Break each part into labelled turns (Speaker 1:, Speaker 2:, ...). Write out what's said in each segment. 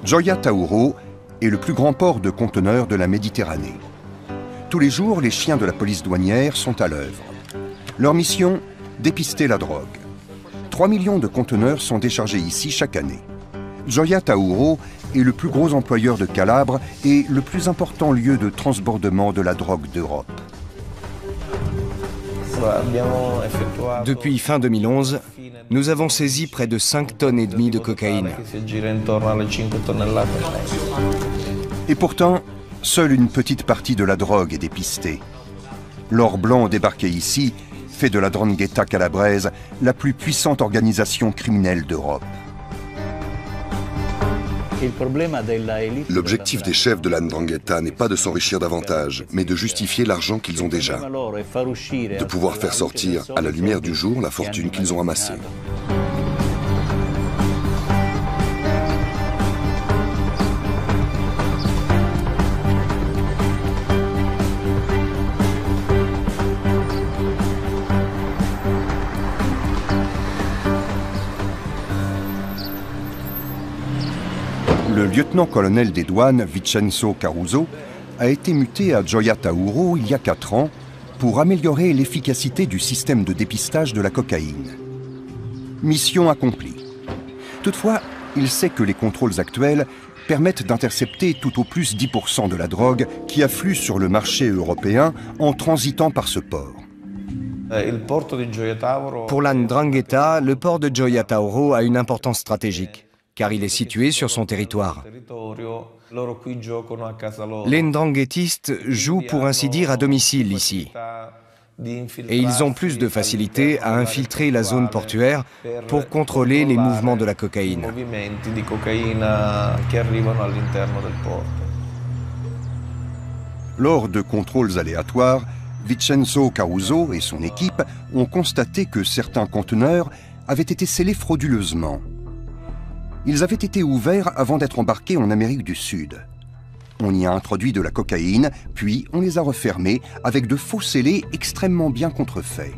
Speaker 1: Gioia Tauro est le plus grand port de conteneurs de la Méditerranée. Tous les jours, les chiens de la police douanière sont à l'œuvre. Leur mission, dépister la drogue. 3 millions de conteneurs sont déchargés ici chaque année. Gioia Tauro est le plus gros employeur de Calabre et le plus important lieu de transbordement de la drogue d'Europe.
Speaker 2: Depuis fin 2011, nous avons saisi près de 5,5 tonnes de cocaïne.
Speaker 1: Et pourtant, seule une petite partie de la drogue est dépistée. L'or blanc débarqué ici fait de la 'Ndrangheta calabraise la plus puissante organisation criminelle d'Europe.
Speaker 3: L'objectif des chefs de la 'Ndrangheta n'est pas de s'enrichir davantage, mais de justifier l'argent qu'ils ont déjà, de pouvoir faire sortir à la lumière du jour la fortune qu'ils ont amassée.
Speaker 1: Le lieutenant-colonel des douanes, Vincenzo Caruso, a été muté à Gioia Tauro il y a 4 ans pour améliorer l'efficacité du système de dépistage de la cocaïne. Mission accomplie. Toutefois, il sait que les contrôles actuels permettent d'intercepter tout au plus 10% de la drogue qui afflue sur le marché européen en transitant par ce port.
Speaker 2: Pour la 'Ndrangheta, le port de Gioia Tauro a une importance stratégique, car il est situé sur son territoire. Les Ndranghétistes jouent pour ainsi dire à domicile ici. Et ils ont plus de facilité à infiltrer la zone portuaire pour contrôler les mouvements de la cocaïne.
Speaker 1: Lors de contrôles aléatoires, Vincenzo Caruso et son équipe ont constaté que certains conteneurs avaient été scellés frauduleusement. Ils avaient été ouverts avant d'être embarqués en Amérique du Sud. On y a introduit de la cocaïne, puis on les a refermés avec de faux scellés extrêmement bien contrefaits.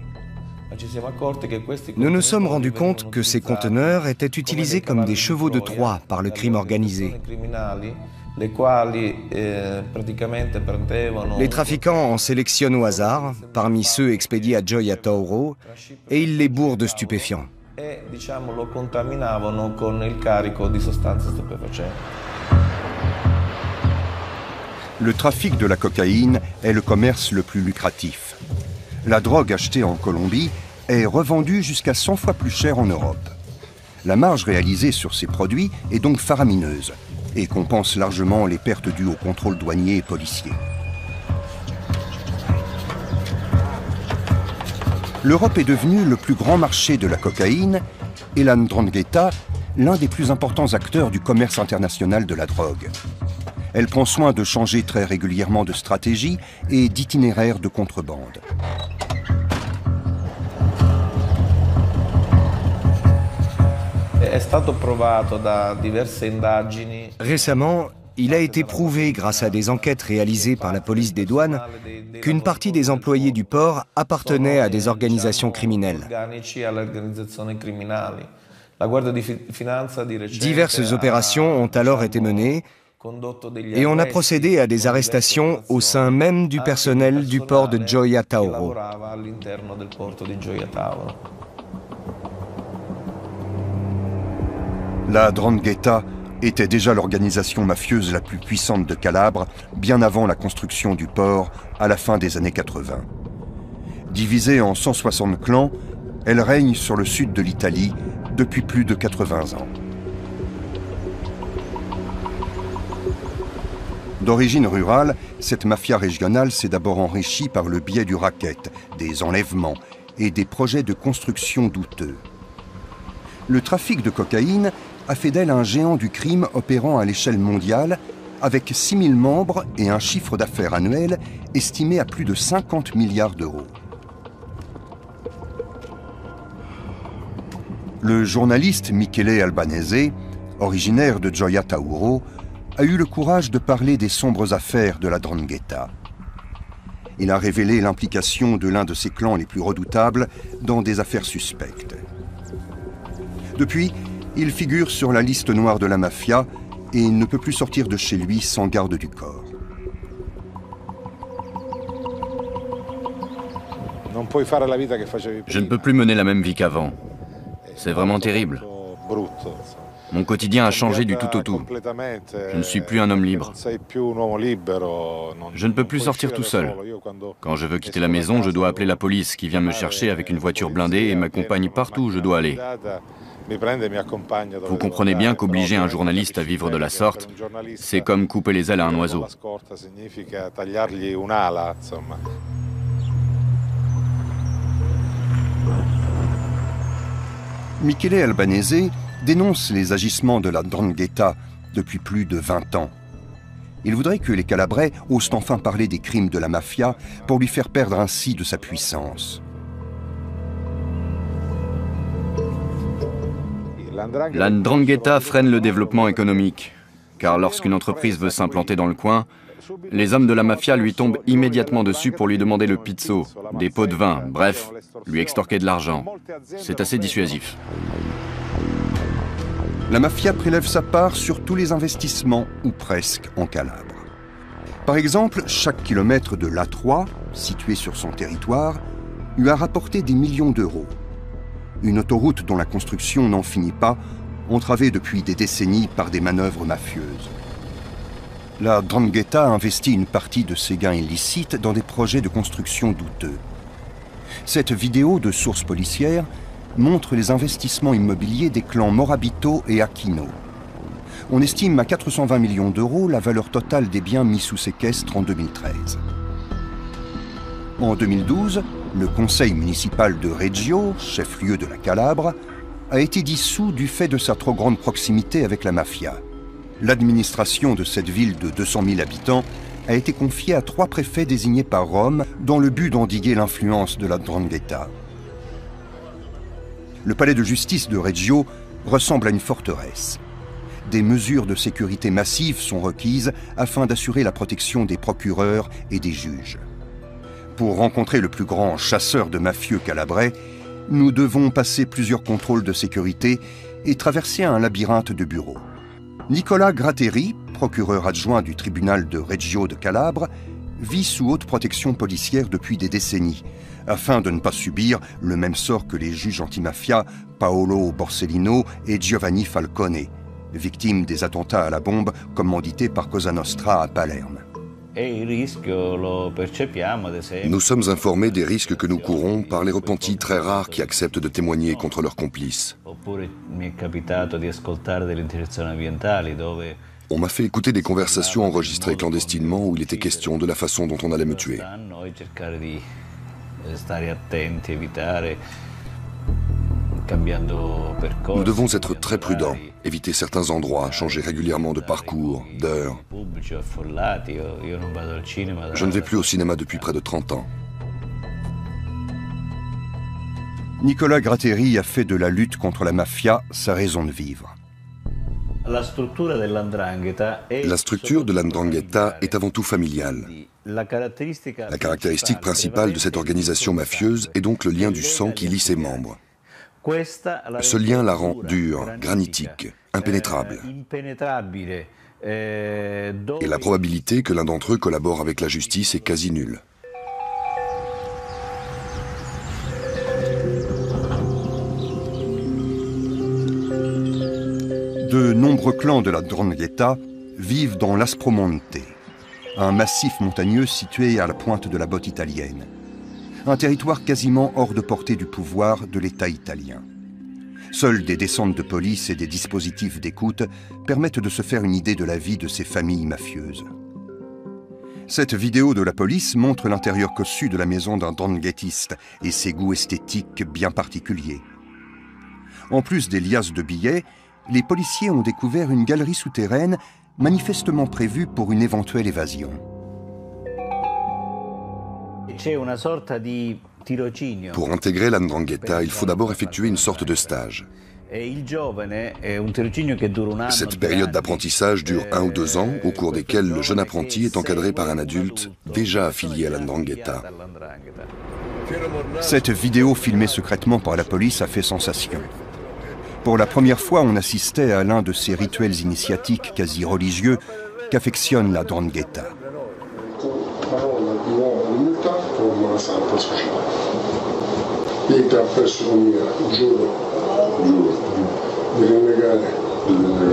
Speaker 2: Nous nous sommes rendus compte que ces conteneurs étaient utilisés comme des chevaux de Troie par le crime organisé. Les trafiquants en sélectionnent au hasard, parmi ceux expédiés à Gioia Tauro, et ils les bourrent de stupéfiants.
Speaker 4: Lo contaminavano con il carico di sostanze stupefacenti.
Speaker 1: Le trafic de la cocaïne est le commerce le plus lucratif. La drogue achetée en Colombie est revendue jusqu'à 100 fois plus cher en Europe. La marge réalisée sur ces produits est donc faramineuse et compense largement les pertes dues au contrôle douanier et policier. L'Europe est devenue le plus grand marché de la cocaïne et la 'Ndrangheta l'un des plus importants acteurs du commerce international de la drogue. Elle prend soin de changer très régulièrement de stratégie et d'itinéraire de contrebande.
Speaker 2: Récemment, il a été prouvé grâce à des enquêtes réalisées par la police des douanes qu'une partie des employés du port appartenaient à des organisations criminelles. Diverses opérations ont alors été menées et on a procédé à des arrestations au sein même du personnel du port de Gioia Tauro.
Speaker 1: La 'Ndrangheta était déjà l'organisation mafieuse la plus puissante de Calabre, bien avant la construction du port à la fin des années 80. Divisée en 160 clans, elle règne sur le sud de l'Italie depuis plus de 80 ans. D'origine rurale, cette mafia régionale s'est d'abord enrichie par le biais du racket, des enlèvements et des projets de construction douteux. Le trafic de cocaïne a fait d'elle un géant du crime opérant à l'échelle mondiale, avec 6000 membres et un chiffre d'affaires annuel estimé à plus de 50 milliards d'euros. Le journaliste Michele Albanese, originaire de Gioia Tauro, a eu le courage de parler des sombres affaires de la 'Ndrangheta. Il a révélé l'implication de l'un de ses clans les plus redoutables dans des affaires suspectes. Depuis, il figure sur la liste noire de la mafia et ne peut plus sortir de chez lui sans garde du corps.
Speaker 5: Je ne peux plus mener la même vie qu'avant. C'est vraiment terrible. Mon quotidien a changé du tout au tout. Je ne suis plus un homme libre. Je ne peux plus sortir tout seul. Quand je veux quitter la maison, je dois appeler la police qui vient me chercher avec une voiture blindée et m'accompagne partout où je dois aller. Vous comprenez bien qu'obliger un journaliste à vivre de la sorte, c'est comme couper les ailes à un oiseau.
Speaker 1: Michele Albanese dénonce les agissements de la 'Ndrangheta depuis plus de 20 ans. Il voudrait que les Calabrais osent enfin parler des crimes de la mafia pour lui faire perdre ainsi de sa puissance.
Speaker 5: La 'Ndrangheta freine le développement économique, car lorsqu'une entreprise veut s'implanter dans le coin, les hommes de la mafia lui tombent immédiatement dessus pour lui demander le pizzo, des pots de vin, bref, lui extorquer de l'argent. C'est assez dissuasif.
Speaker 1: La mafia prélève sa part sur tous les investissements, ou presque, en Calabre. Par exemple, chaque kilomètre de l'A3, situé sur son territoire, lui a rapporté des millions d'euros. Une autoroute dont la construction n'en finit pas, entravée depuis des décennies par des manœuvres mafieuses. La 'Ndrangheta a investi une partie de ses gains illicites dans des projets de construction douteux. Cette vidéo de sources policières montre les investissements immobiliers des clans Morabito et Aquino. On estime à 420 millions d'euros la valeur totale des biens mis sous séquestre en 2013. En 2012, le conseil municipal de Reggio, chef-lieu de la Calabre, a été dissous du fait de sa trop grande proximité avec la mafia. L'administration de cette ville de 200 000 habitants a été confiée à 3 préfets désignés par Rome dans le but d'endiguer l'influence de la 'Ndrangheta. Le palais de justice de Reggio ressemble à une forteresse. Des mesures de sécurité massives sont requises afin d'assurer la protection des procureurs et des juges. Pour rencontrer le plus grand chasseur de mafieux calabrais, nous devons passer plusieurs contrôles de sécurité et traverser un labyrinthe de bureaux. Nicola Gratteri, procureur adjoint du tribunal de Reggio de Calabre, vit sous haute protection policière depuis des décennies, afin de ne pas subir le même sort que les juges antimafia Paolo Borsellino et Giovanni Falcone, victimes des attentats à la bombe commandités par Cosa Nostra à Palerme.
Speaker 3: Nous sommes informés des risques que nous courons par les repentis très rares qui acceptent de témoigner contre leurs complices. On m'a fait écouter des conversations enregistrées clandestinement où il était question de la façon dont on allait me tuer. Nous devons être très prudents, éviter certains endroits, changer régulièrement de parcours, d'heure. Je ne vais plus au cinéma depuis près de 30 ans.
Speaker 1: Nicola Gratteri a fait de la lutte contre la mafia sa raison de vivre.
Speaker 3: La structure de la 'Ndrangheta est avant tout familiale. La caractéristique principale de cette organisation mafieuse est donc le lien du sang qui lie ses membres. Ce lien la rend dure, granitique, impénétrable. Et la probabilité que l'un d'entre eux collabore avec la justice est quasi nulle.
Speaker 1: De nombreux clans de la 'Ndrangheta vivent dans l'Aspromonte, un massif montagneux situé à la pointe de la botte italienne. Un territoire quasiment hors de portée du pouvoir de l'État italien. Seules des descentes de police et des dispositifs d'écoute permettent de se faire une idée de la vie de ces familles mafieuses. Cette vidéo de la police montre l'intérieur cossu de la maison d'un 'ndranghêtiste et ses goûts esthétiques bien particuliers. En plus des liasses de billets, les policiers ont découvert une galerie souterraine manifestement prévue pour une éventuelle évasion.
Speaker 3: Pour intégrer la 'Ndrangheta, il faut d'abord effectuer une sorte de stage. Cette période d'apprentissage dure 1 ou 2 ans, au cours desquels le jeune apprenti est encadré par un adulte déjà affilié à la 'Ndrangheta.
Speaker 1: Cette vidéo filmée secrètement par la police a fait sensation. Pour la première fois, on assistait à l'un de ces rituels initiatiques quasi religieux qu'affectionne la 'ndrangheta.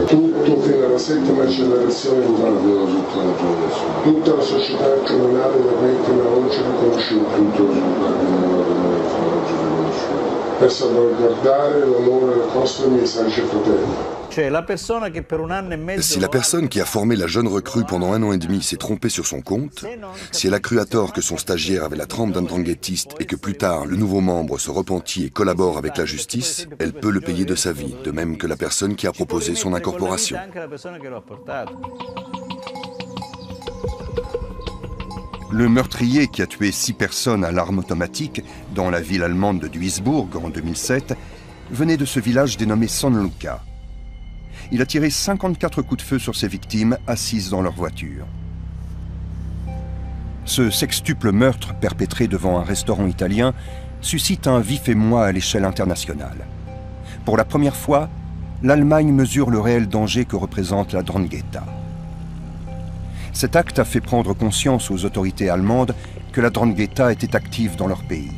Speaker 6: Tutto fino alla settima generazione tutta la società criminale da vittima oggi riconosciuta per salvaguardare l'onore del posto dei miei saggi fratelli.
Speaker 3: Si la personne qui a formé la jeune recrue pendant 1 an et demi s'est trompée sur son compte, si elle a cru à tort que son stagiaire avait la trempe d'un ndranghêtiste et que plus tard le nouveau membre se repentit et collabore avec la justice, elle peut le payer de sa vie, de même que la personne qui a proposé son incorporation.
Speaker 1: Le meurtrier qui a tué 6 personnes à l'arme automatique dans la ville allemande de Duisbourg en 2007 venait de ce village dénommé San Luca. Il a tiré 54 coups de feu sur ses victimes assises dans leur voiture. Ce sextuple meurtre perpétré devant un restaurant italien suscite un vif émoi à l'échelle internationale. Pour la première fois, l'Allemagne mesure le réel danger que représente la 'ndrangheta. Cet acte a fait prendre conscience aux autorités allemandes que la 'ndrangheta était active dans leur pays.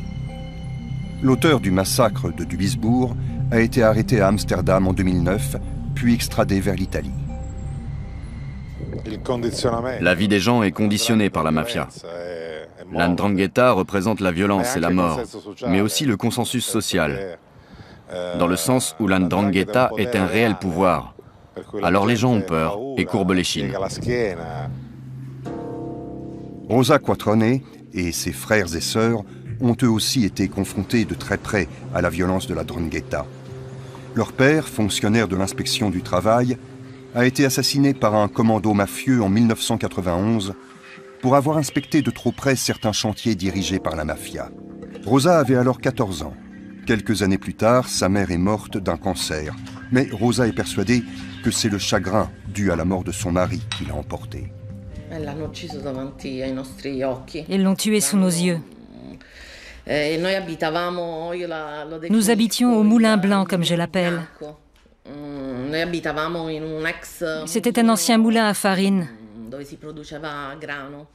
Speaker 1: L'auteur du massacre de Duisbourg a été arrêté à Amsterdam en 2009, puis extradé vers l'Italie.
Speaker 5: La vie des gens est conditionnée par la mafia. La 'ndrangheta représente la violence et la mort, mais aussi le consensus social, dans le sens où la 'ndrangheta est un réel pouvoir. Alors les gens ont peur et courbent l'échine.
Speaker 1: Rosa Quattrone et ses frères et sœurs ont eux aussi été confrontés de très près à la violence de la 'ndrangheta. Leur père, fonctionnaire de l'inspection du travail, a été assassiné par un commando mafieux en 1991 pour avoir inspecté de trop près certains chantiers dirigés par la mafia. Rosa avait alors 14 ans. Quelques années plus tard, sa mère est morte d'un cancer. Mais Rosa est persuadée que c'est le chagrin dû à la mort de son mari qui l'a emportée.
Speaker 7: Ils l'ont tué sous nos yeux. Nous habitions au Moulin Blanc, comme je l'appelle. C'était un ancien moulin à farine.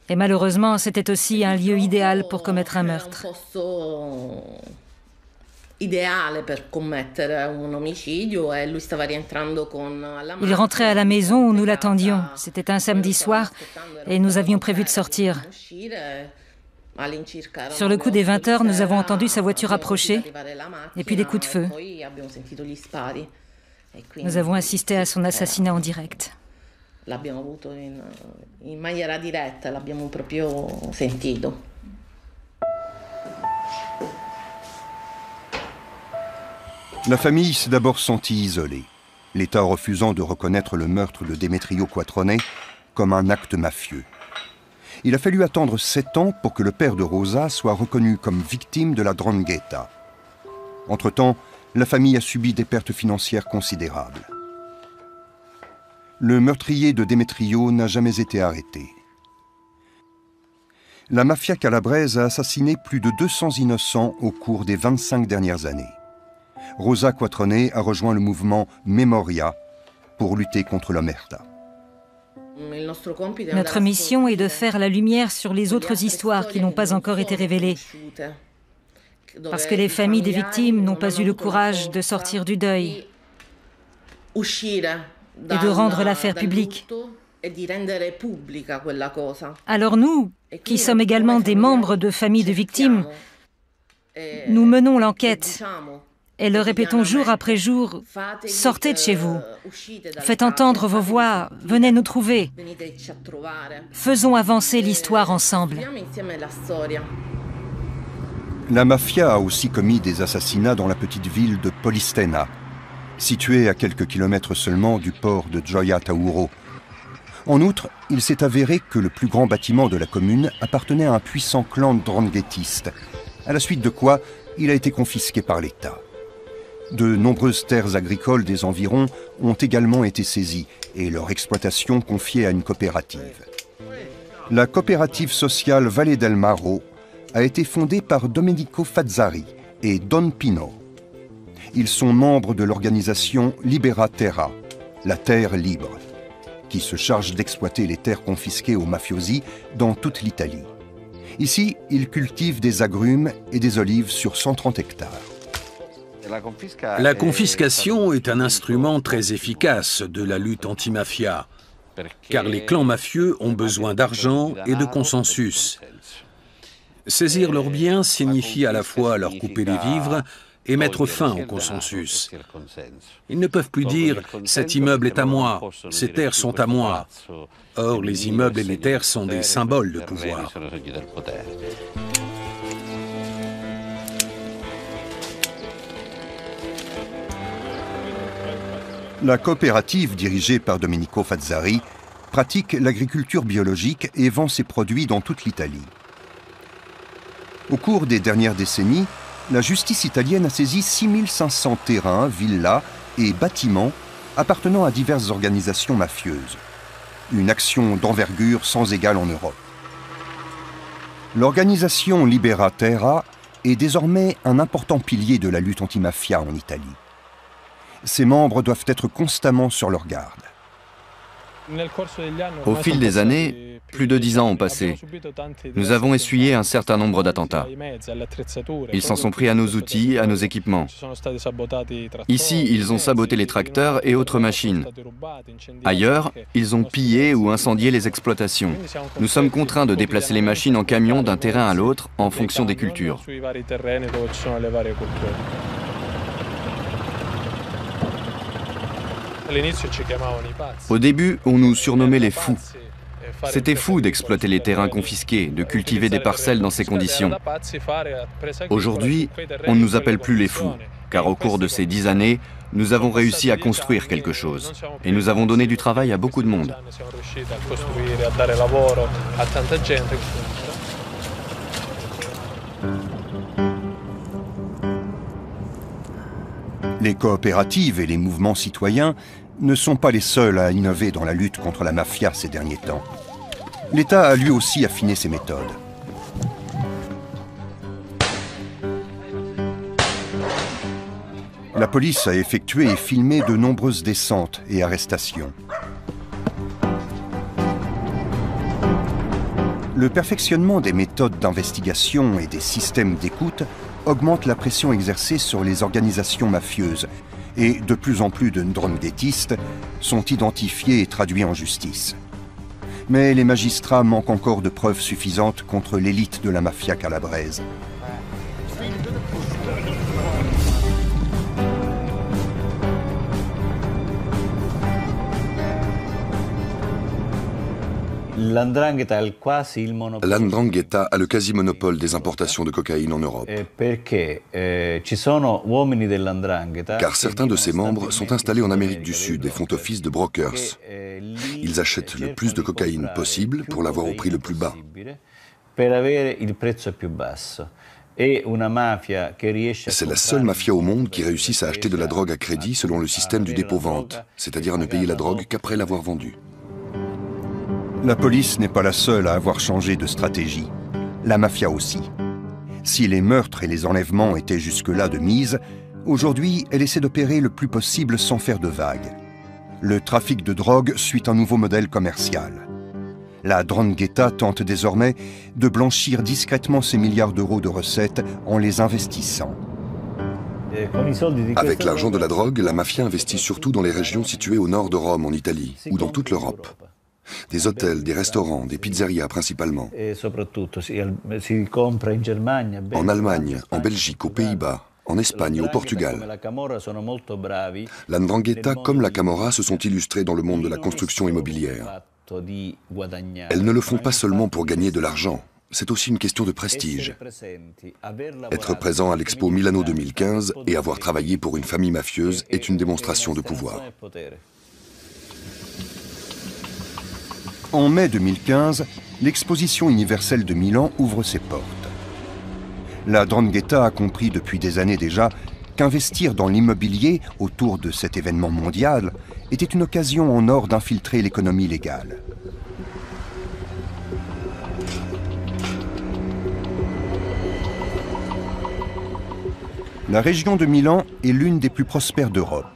Speaker 7: Et malheureusement, c'était aussi un lieu idéal pour commettre un meurtre. Il rentrait à la maison où nous l'attendions. C'était un samedi soir et nous avions prévu de sortir. Sur le coup des 20 heures, nous avons entendu sa voiture approcher et puis des coups de feu. Nous avons assisté à son assassinat en direct.
Speaker 1: La famille s'est d'abord sentie isolée, l'État refusant de reconnaître le meurtre de Demetrio Quattrone comme un acte mafieux. Il a fallu attendre 7 ans pour que le père de Rosa soit reconnu comme victime de la 'ndrangheta. Entre-temps, la famille a subi des pertes financières considérables. Le meurtrier de Demetrio n'a jamais été arrêté. La mafia calabraise a assassiné plus de 200 innocents au cours des 25 dernières années. Rosa Quattrone a rejoint le mouvement Memoria pour lutter contre l'omerta.
Speaker 7: Notre mission est de faire la lumière sur les autres histoires qui n'ont pas encore été révélées. Parce que les familles des victimes n'ont pas eu le courage de sortir du deuil et de rendre l'affaire publique. Alors nous, qui sommes également des membres de familles de victimes, nous menons l'enquête et le répétons jour après jour, sortez de chez vous, faites entendre vos voix, venez nous trouver. Faisons avancer l'histoire ensemble.
Speaker 1: La mafia a aussi commis des assassinats dans la petite ville de Polistena, située à quelques kilomètres seulement du port de Gioia Tauro. En outre, il s'est avéré que le plus grand bâtiment de la commune appartenait à un puissant clan ndranghêtiste, à la suite de quoi il a été confisqué par l'État. De nombreuses terres agricoles des environs ont également été saisies et leur exploitation confiée à une coopérative. La coopérative sociale Valle del Maro a été fondée par Domenico Fazzari et Don Pino. Ils sont membres de l'organisation Libera Terra, la terre libre, qui se charge d'exploiter les terres confisquées aux mafiosi dans toute l'Italie. Ici, ils cultivent des agrumes et des olives sur 130 hectares.
Speaker 8: La confiscation est un instrument très efficace de la lutte anti-mafia, car les clans mafieux ont besoin d'argent et de consensus. Saisir leurs biens signifie à la fois leur couper les vivres et mettre fin au consensus. Ils ne peuvent plus dire « cet immeuble est à moi, ces terres sont à moi ». Or, les immeubles et les terres sont des symboles de pouvoir.
Speaker 1: La coopérative dirigée par Domenico Fazzari pratique l'agriculture biologique et vend ses produits dans toute l'Italie. Au cours des dernières décennies, la justice italienne a saisi 6500 terrains, villas et bâtiments appartenant à diverses organisations mafieuses. Une action d'envergure sans égale en Europe. L'organisation Libera Terra est désormais un important pilier de la lutte anti-mafia en Italie. Ses membres doivent être constamment sur leur garde.
Speaker 5: Au fil des années, plus de 10 ans ont passé. Nous avons essuyé un certain nombre d'attentats. Ils s'en sont pris à nos outils, à nos équipements. Ici, ils ont saboté les tracteurs et autres machines. Ailleurs, ils ont pillé ou incendié les exploitations. Nous sommes contraints de déplacer les machines en camion d'un terrain à l'autre en fonction des cultures. Au début, on nous surnommait les fous. C'était fou d'exploiter les terrains confisqués, de cultiver des parcelles dans ces conditions. Aujourd'hui, on ne nous appelle plus les fous, car au cours de ces 10 années, nous avons réussi à construire quelque chose. Et nous avons donné du travail à beaucoup de monde.
Speaker 1: Les coopératives et les mouvements citoyens ne sont pas les seuls à innover dans la lutte contre la mafia ces derniers temps. L'État a lui aussi affiné ses méthodes. La police a effectué et filmé de nombreuses descentes et arrestations. Le perfectionnement des méthodes d'investigation et des systèmes d'écoute augmente la pression exercée sur les organisations mafieuses et de plus en plus de ndranghètistes sont identifiés et traduits en justice. Mais les magistrats manquent encore de preuves suffisantes contre l'élite de la mafia calabraise.
Speaker 3: L'Ndrangheta a le quasi-monopole des importations de cocaïne en Europe. Car certains de ses membres sont installés en Amérique du Sud et font office de brokers. Ils achètent le plus de cocaïne possible pour l'avoir au prix le plus bas. C'est la seule mafia au monde qui réussisse à acheter de la drogue à crédit selon le système du dépôt-vente, c'est-à-dire à ne payer la drogue qu'après l'avoir vendue.
Speaker 1: La police n'est pas la seule à avoir changé de stratégie. La mafia aussi. Si les meurtres et les enlèvements étaient jusque-là de mise, aujourd'hui, elle essaie d'opérer le plus possible sans faire de vagues. Le trafic de drogue suit un nouveau modèle commercial. La 'Ndrangheta tente désormais de blanchir discrètement ses milliards d'euros de recettes en les investissant.
Speaker 3: Avec l'argent de la drogue, la mafia investit surtout dans les régions situées au nord de Rome, en Italie, ou dans toute l'Europe. Des hôtels, des restaurants, des pizzerias principalement. En Allemagne, en Belgique, aux Pays-Bas, en Espagne et au Portugal. La 'Ndrangheta comme la Camorra se sont illustrés dans le monde de la construction immobilière. Elles ne le font pas seulement pour gagner de l'argent, c'est aussi une question de prestige. Être présent à l'Expo Milano 2015 et avoir travaillé pour une famille mafieuse est une démonstration de pouvoir.
Speaker 1: En mai 2015, l'exposition universelle de Milan ouvre ses portes. La 'Ndrangheta a compris depuis des années déjà qu'investir dans l'immobilier autour de cet événement mondial était une occasion en or d'infiltrer l'économie légale. La région de Milan est l'une des plus prospères d'Europe.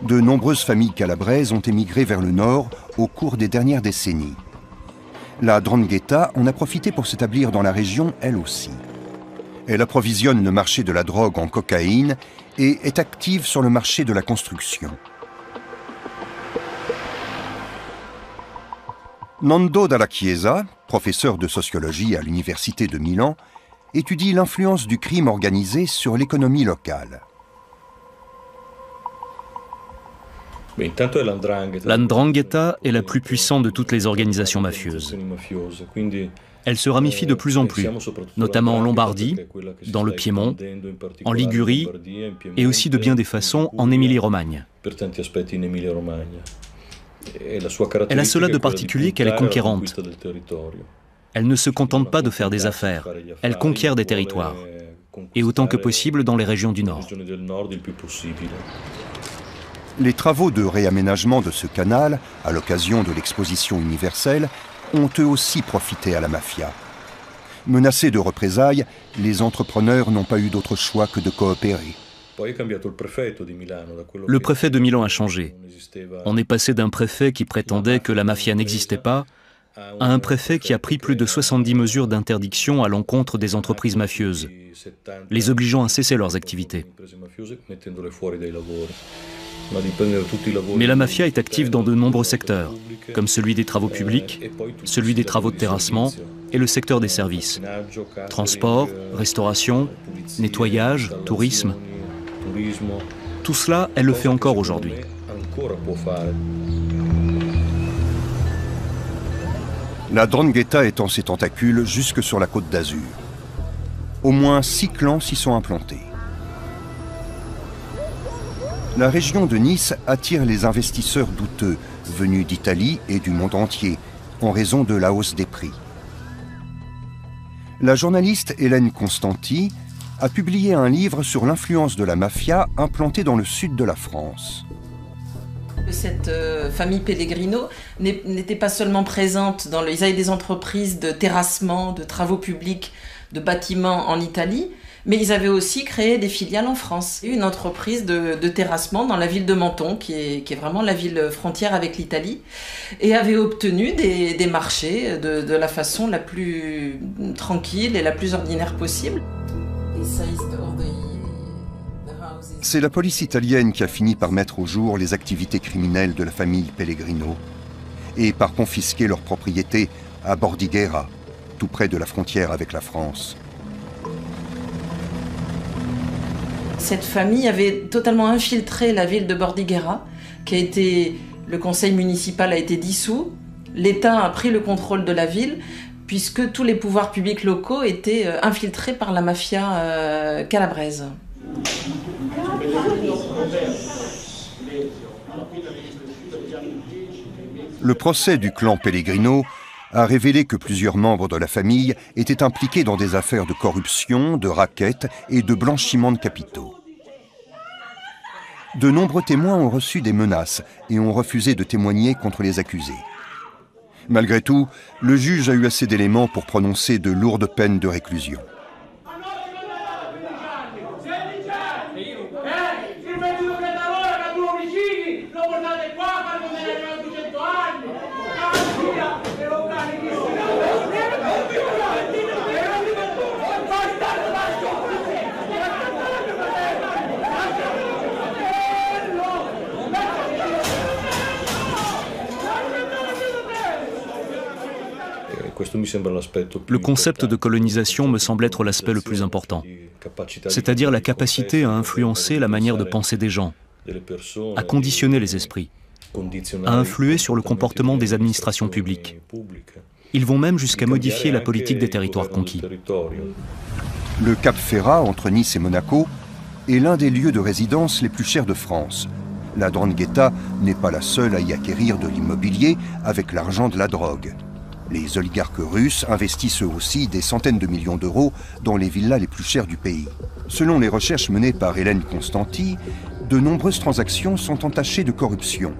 Speaker 1: De nombreuses familles calabraises ont émigré vers le nord au cours des dernières décennies. La 'Ndrangheta en a profité pour s'établir dans la région, elle aussi. Elle approvisionne le marché de la drogue en cocaïne et est active sur le marché de la construction. Nando Dalla Chiesa, professeur de sociologie à l'université de Milan, étudie l'influence du crime organisé sur l'économie locale.
Speaker 9: La 'Ndrangheta est la plus puissante de toutes les organisations mafieuses. Elle se ramifie de plus en plus, notamment en Lombardie, dans le Piémont, en Ligurie et aussi de bien des façons en Émilie-Romagne. Elle a cela de particulier qu'elle est conquérante. Elle ne se contente pas de faire des affaires, elle conquiert des territoires, et autant que possible dans les régions du Nord.
Speaker 1: Les travaux de réaménagement de ce canal, à l'occasion de l'exposition universelle, ont eux aussi profité à la mafia. Menacés de représailles, les entrepreneurs n'ont pas eu d'autre choix que de coopérer.
Speaker 9: Le préfet de Milan a changé. On est passé d'un préfet qui prétendait que la mafia n'existait pas à un préfet qui a pris plus de 70 mesures d'interdiction à l'encontre des entreprises mafieuses, les obligeant à cesser leurs activités. Mais la mafia est active dans de nombreux secteurs, comme celui des travaux publics, celui des travaux de terrassement et le secteur des services. Transport, restauration, nettoyage, tourisme. Tout cela, elle le fait encore aujourd'hui.
Speaker 1: La 'Ndrangheta étend ses tentacules jusque sur la côte d'Azur. Au moins 6 clans s'y sont implantés. La région de Nice attire les investisseurs douteux, venus d'Italie et du monde entier, en raison de la hausse des prix. La journaliste Hélène Constanti a publié un livre sur l'influence de la mafia implantée dans le sud de la France.
Speaker 10: Cette famille Pellegrino n'était pas seulement présente dans ils avaient des entreprises de terrassement, de travaux publics, de bâtiments en Italie, mais ils avaient aussi créé des filiales en France. Une entreprise de terrassement dans la ville de Menton, qui est vraiment la ville frontière avec l'Italie, et avait obtenu des marchés de la façon la plus tranquille et la plus ordinaire possible.
Speaker 1: C'est la police italienne qui a fini par mettre au jour les activités criminelles de la famille Pellegrino et par confisquer leurs propriétés à Bordighera, tout près de la frontière avec la France.
Speaker 10: Cette famille avait totalement infiltré la ville de Bordighera, le conseil municipal a été dissous, l'État a pris le contrôle de la ville, puisque tous les pouvoirs publics locaux étaient infiltrés par la mafia calabraise.
Speaker 1: Le procès du clan Pellegrino a révélé que plusieurs membres de la famille étaient impliqués dans des affaires de corruption, de racket et de blanchiment de capitaux. De nombreux témoins ont reçu des menaces et ont refusé de témoigner contre les accusés. Malgré tout, le juge a eu assez d'éléments pour prononcer de lourdes peines de réclusion.
Speaker 9: Le concept de colonisation me semble être l'aspect le plus important, c'est-à-dire la capacité à influencer la manière de penser des gens, à conditionner les esprits, à influer sur le comportement des administrations publiques. Ils vont même jusqu'à modifier la politique des territoires conquis.
Speaker 1: Le Cap Ferrat, entre Nice et Monaco, est l'un des lieux de résidence les plus chers de France. La 'Ndrangheta n'est pas la seule à y acquérir de l'immobilier avec l'argent de la drogue. Les oligarques russes investissent eux aussi des centaines de millions d'euros dans les villas les plus chères du pays. Selon les recherches menées par Hélène Constanti, de nombreuses transactions sont entachées de corruption.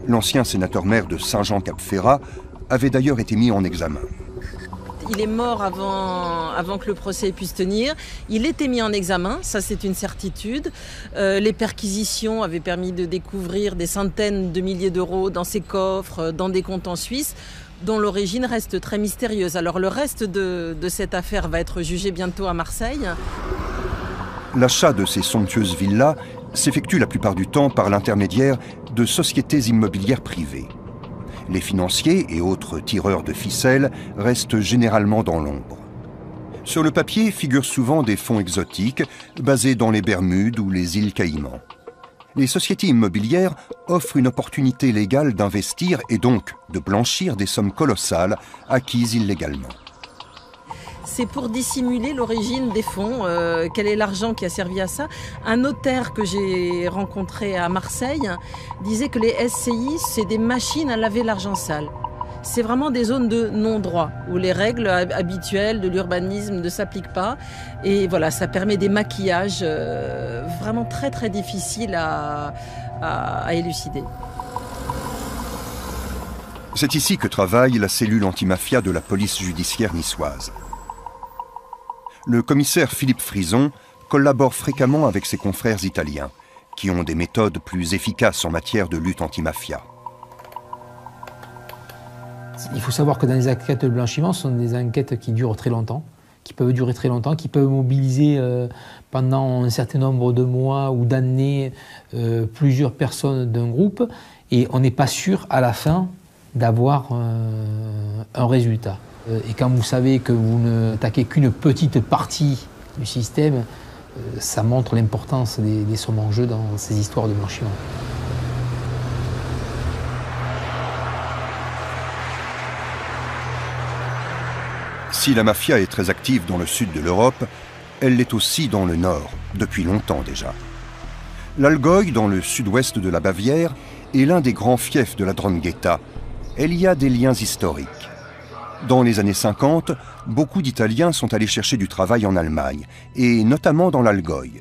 Speaker 1: L'ancien sénateur-maire de Saint-Jean-Cap-Ferrat avait d'ailleurs été mis en examen.
Speaker 10: Il est mort avant que le procès puisse tenir. Il était mis en examen, ça c'est une certitude. Les perquisitions avaient permis de découvrir des centaines de milliers d'euros dans ses coffres, dans des comptes en Suisse, dont l'origine reste très mystérieuse. Alors le reste de cette affaire va être jugé bientôt à Marseille.
Speaker 1: L'achat de ces somptueuses villas s'effectue la plupart du temps par l'intermédiaire de sociétés immobilières privées. Les financiers et autres tireurs de ficelles restent généralement dans l'ombre. Sur le papier figurent souvent des fonds exotiques basés dans les Bermudes ou les îles Caïmans. Les sociétés immobilières offrent une opportunité légale d'investir et donc de blanchir des sommes colossales acquises illégalement.
Speaker 10: C'est pour dissimuler l'origine des fonds, quel est l'argent qui a servi à ça. Un notaire que j'ai rencontré à Marseille disait que les SCI, c'est des machines à laver l'argent sale. C'est vraiment des zones de non-droit, où les règles habituelles de l'urbanisme ne s'appliquent pas. Et voilà, ça permet des maquillages vraiment très très difficiles à élucider.
Speaker 1: C'est ici que travaille la cellule antimafia de la police judiciaire niçoise. Le commissaire Philippe Frison collabore fréquemment avec ses confrères italiens, qui ont des méthodes plus efficaces en matière de lutte anti-mafia.
Speaker 11: Il faut savoir que dans les enquêtes de blanchiment, ce sont des enquêtes qui durent très longtemps, qui peuvent durer très longtemps, qui peuvent mobiliser pendant un certain nombre de mois ou d'années plusieurs personnes d'un groupe, et on n'est pas sûr à la fin d'avoir un résultat. Et quand vous savez que vous ne attaquez qu'une petite partie du système, ça montre l'importance des sommes en jeu dans ces histoires de blanchiment.
Speaker 1: Si la mafia est très active dans le sud de l'Europe, elle l'est aussi dans le nord, depuis longtemps déjà. L'Allgäu, dans le sud-ouest de la Bavière, est l'un des grands fiefs de la 'Ndrangheta. Il y a des liens historiques. Dans les années 50, beaucoup d'Italiens sont allés chercher du travail en Allemagne, et notamment dans l'Allgäu.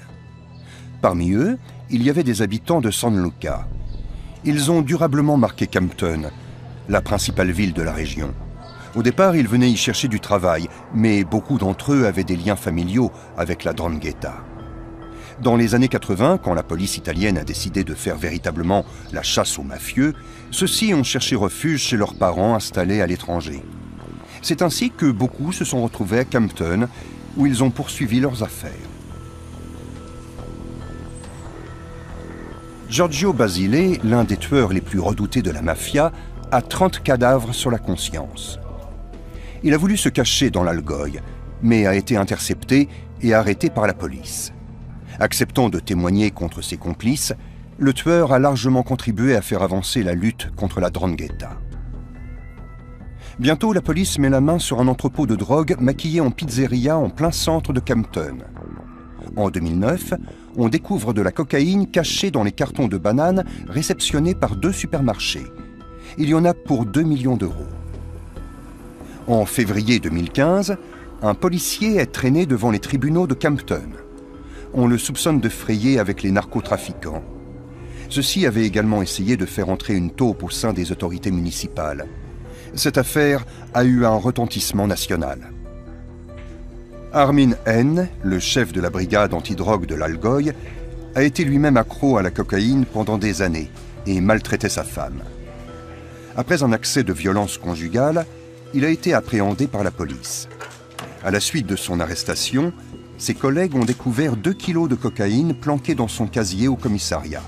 Speaker 1: Parmi eux, il y avait des habitants de San Luca. Ils ont durablement marqué Kempten, la principale ville de la région. Au départ, ils venaient y chercher du travail, mais beaucoup d'entre eux avaient des liens familiaux avec la 'Ndrangheta. Dans les années 80, quand la police italienne a décidé de faire véritablement la chasse aux mafieux, ceux-ci ont cherché refuge chez leurs parents installés à l'étranger. C'est ainsi que beaucoup se sont retrouvés à Kempten, où ils ont poursuivi leurs affaires. Giorgio Basile, l'un des tueurs les plus redoutés de la mafia, a 30 cadavres sur la conscience. Il a voulu se cacher dans l'Allgäu, mais a été intercepté et arrêté par la police. Acceptant de témoigner contre ses complices, le tueur a largement contribué à faire avancer la lutte contre la 'Ndrangheta. Bientôt, la police met la main sur un entrepôt de drogue maquillé en pizzeria en plein centre de Kempten. En 2009, on découvre de la cocaïne cachée dans les cartons de bananes réceptionnés par 2 supermarchés. Il y en a pour 2 millions d'euros. En février 2015, un policier est traîné devant les tribunaux de Kempten. On le soupçonne de frayer avec les narcotrafiquants. Ceux-ci avaient également essayé de faire entrer une taupe au sein des autorités municipales. Cette affaire a eu un retentissement national. Armin N., le chef de la brigade antidrogue de l'Allgäu, a été lui-même accro à la cocaïne pendant des années et maltraitait sa femme. Après un accès de violence conjugale, il a été appréhendé par la police. À la suite de son arrestation, ses collègues ont découvert 2 kilos de cocaïne planqués dans son casier au commissariat.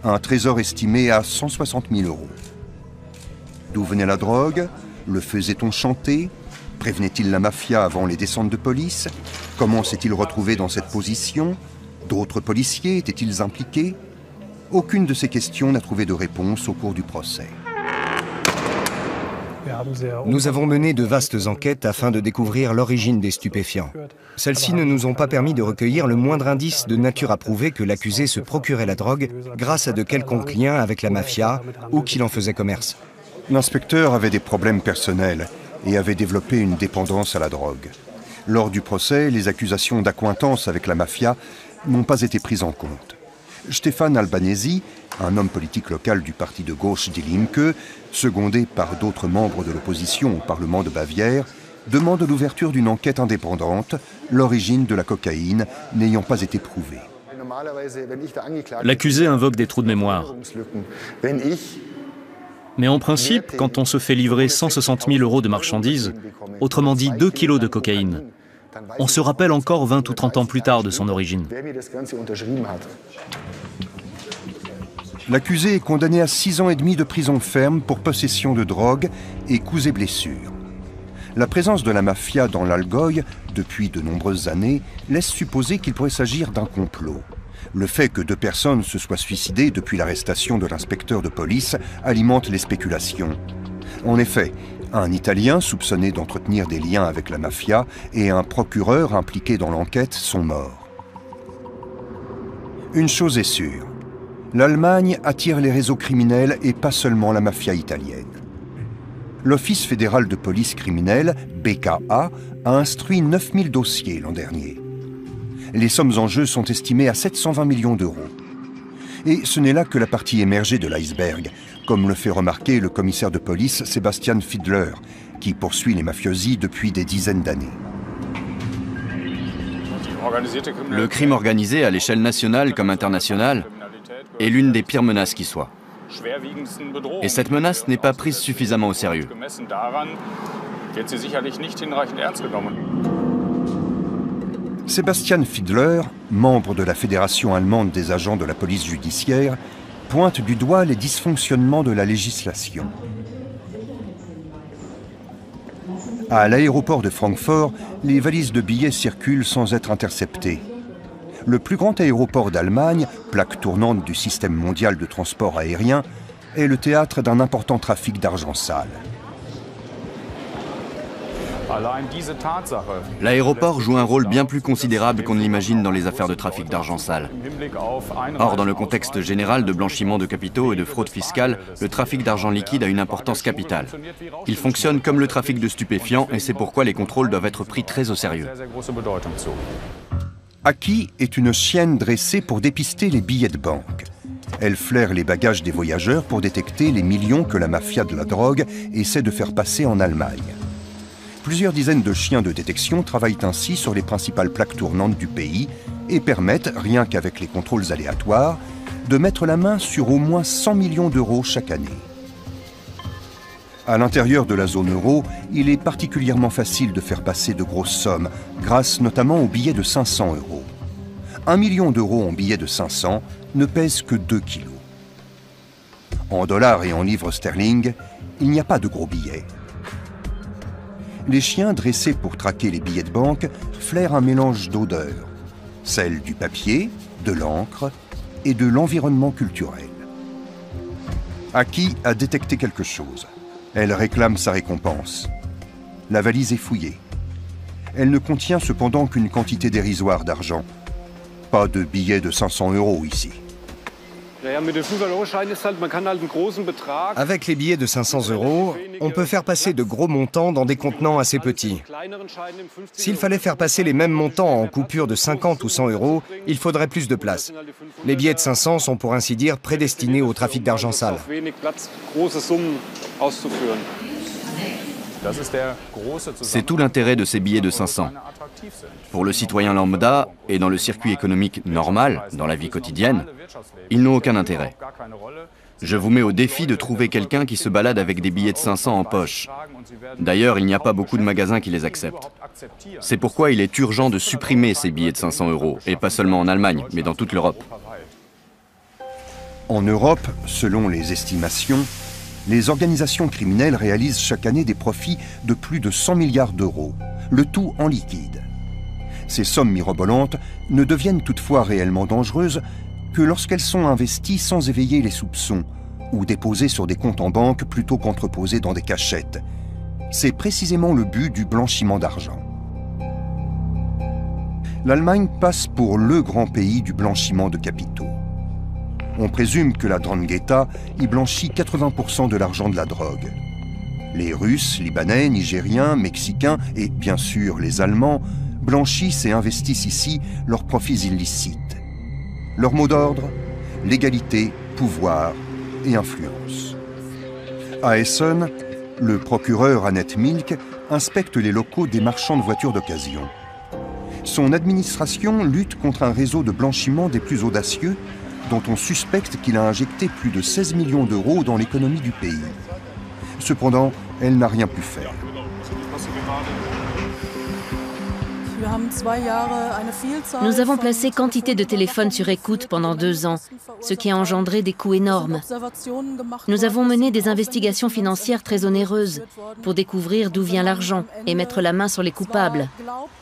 Speaker 1: Un trésor estimé à 160 000 euros. D'où venait la drogue? Le faisait-on chanter? Prévenait-il la mafia avant les descentes de police? Comment s'est-il retrouvé dans cette position? D'autres policiers étaient-ils impliqués? Aucune de ces questions n'a trouvé de réponse au cours du procès.
Speaker 2: Nous avons mené de vastes enquêtes afin de découvrir l'origine des stupéfiants. Celles-ci ne nous ont pas permis de recueillir le moindre indice de nature à prouver que l'accusé se procurait la drogue grâce à de quelconques liens avec la mafia ou qu'il en faisait commerce.
Speaker 1: L'inspecteur avait des problèmes personnels et avait développé une dépendance à la drogue. Lors du procès, les accusations d'accointance avec la mafia n'ont pas été prises en compte. Stefan Albanesi, un homme politique local du parti de gauche Die Linke, secondé par d'autres membres de l'opposition au Parlement de Bavière, demande l'ouverture d'une enquête indépendante, l'origine de la cocaïne n'ayant pas été prouvée.
Speaker 9: L'accusé invoque des trous de mémoire. Mais en principe, quand on se fait livrer 160 000 € de marchandises, autrement dit 2 kilos de cocaïne, on se rappelle encore 20 ou 30 ans plus tard de son origine.
Speaker 1: L'accusé est condamné à 6 ans et demi de prison ferme pour possession de drogue et coups et blessures. La présence de la mafia dans l'Algoï, depuis de nombreuses années, laisse supposer qu'il pourrait s'agir d'un complot. Le fait que 2 personnes se soient suicidées depuis l'arrestation de l'inspecteur de police alimente les spéculations. En effet, un Italien soupçonné d'entretenir des liens avec la mafia et un procureur impliqué dans l'enquête sont morts. Une chose est sûre, l'Allemagne attire les réseaux criminels et pas seulement la mafia italienne. L'Office fédéral de police criminelle, BKA, a instruit 9000 dossiers l'an dernier. Les sommes en jeu sont estimées à 720 millions d'euros. Et ce n'est là que la partie émergée de l'iceberg, comme le fait remarquer le commissaire de police Sebastian Fiedler, qui poursuit les mafiosi depuis des dizaines d'années.
Speaker 5: Le crime organisé à l'échelle nationale comme internationale est l'une des pires menaces qui soit. Et cette menace n'est pas prise suffisamment au sérieux.
Speaker 1: Sebastian Fiedler, membre de la Fédération allemande des agents de la police judiciaire, pointe du doigt les dysfonctionnements de la législation. À l'aéroport de Francfort, les valises de billets circulent sans être interceptées. Le plus grand aéroport d'Allemagne, plaque tournante du système mondial de transport aérien, est le théâtre d'un important trafic d'argent sale.
Speaker 5: L'aéroport joue un rôle bien plus considérable qu'on ne l'imagine dans les affaires de trafic d'argent sale. Or, dans le contexte général de blanchiment de capitaux et de fraude fiscale, le trafic d'argent liquide a une importance capitale. Il fonctionne comme le trafic de stupéfiants et c'est pourquoi les contrôles doivent être pris très au sérieux.
Speaker 1: Aki est une chienne dressée pour dépister les billets de banque. Elle flaire les bagages des voyageurs pour détecter les millions que la mafia de la drogue essaie de faire passer en Allemagne. Plusieurs dizaines de chiens de détection travaillent ainsi sur les principales plaques tournantes du pays et permettent, rien qu'avec les contrôles aléatoires, de mettre la main sur au moins 100 millions d'euros chaque année. À l'intérieur de la zone euro, il est particulièrement facile de faire passer de grosses sommes, grâce notamment aux billets de 500 euros. 1 million d'euros en billets de 500 ne pèse que 2 kilos. En dollars et en livres sterling, il n'y a pas de gros billets. Les chiens dressés pour traquer les billets de banque flairent un mélange d'odeurs, celle du papier, de l'encre et de l'environnement culturel. Aki a détecté quelque chose. Elle réclame sa récompense. La valise est fouillée. Elle ne contient cependant qu'une quantité dérisoire d'argent. Pas de billets de 500 euros ici.
Speaker 2: Avec les billets de 500 euros, on peut faire passer de gros montants dans des contenants assez petits. S'il fallait faire passer les mêmes montants en coupures de 50 ou 100 euros, il faudrait plus de place. Les billets de 500 sont pour ainsi dire prédestinés au trafic d'argent sale.
Speaker 5: C'est tout l'intérêt de ces billets de 500. Pour le citoyen lambda et dans le circuit économique normal, dans la vie quotidienne, ils n'ont aucun intérêt. Je vous mets au défi de trouver quelqu'un qui se balade avec des billets de 500 en poche. D'ailleurs, il n'y a pas beaucoup de magasins qui les acceptent. C'est pourquoi il est urgent de supprimer ces billets de 500 euros, et pas seulement en Allemagne, mais dans toute l'Europe.
Speaker 1: En Europe, selon les estimations, les organisations criminelles réalisent chaque année des profits de plus de 100 milliards d'euros, le tout en liquide. Ces sommes mirobolantes ne deviennent toutefois réellement dangereuses que lorsqu'elles sont investies sans éveiller les soupçons ou déposées sur des comptes en banque plutôt qu'entreposées dans des cachettes. C'est précisément le but du blanchiment d'argent. L'Allemagne passe pour le grand pays du blanchiment de capitaux. On présume que la 'Ndrangheta y blanchit 80% de l'argent de la drogue. Les Russes, Libanais, Nigériens, Mexicains et bien sûr les Allemands blanchissent et investissent ici leurs profits illicites. Leur mot d'ordre, l'égalité, pouvoir et influence. À Essen, Le procureur Annette Milk inspecte les locaux des marchands de voitures d'occasion. Son administration lutte contre un réseau de blanchiment des plus audacieux dont on suspecte qu'il a injecté plus de 16 millions d'euros dans l'économie du pays. Cependant, elle n'a rien pu faire.
Speaker 12: Nous avons placé quantité de téléphones sur écoute pendant 2 ans, ce qui a engendré des coûts énormes. Nous avons mené des investigations financières très onéreuses pour découvrir d'où vient l'argent et mettre la main sur les coupables,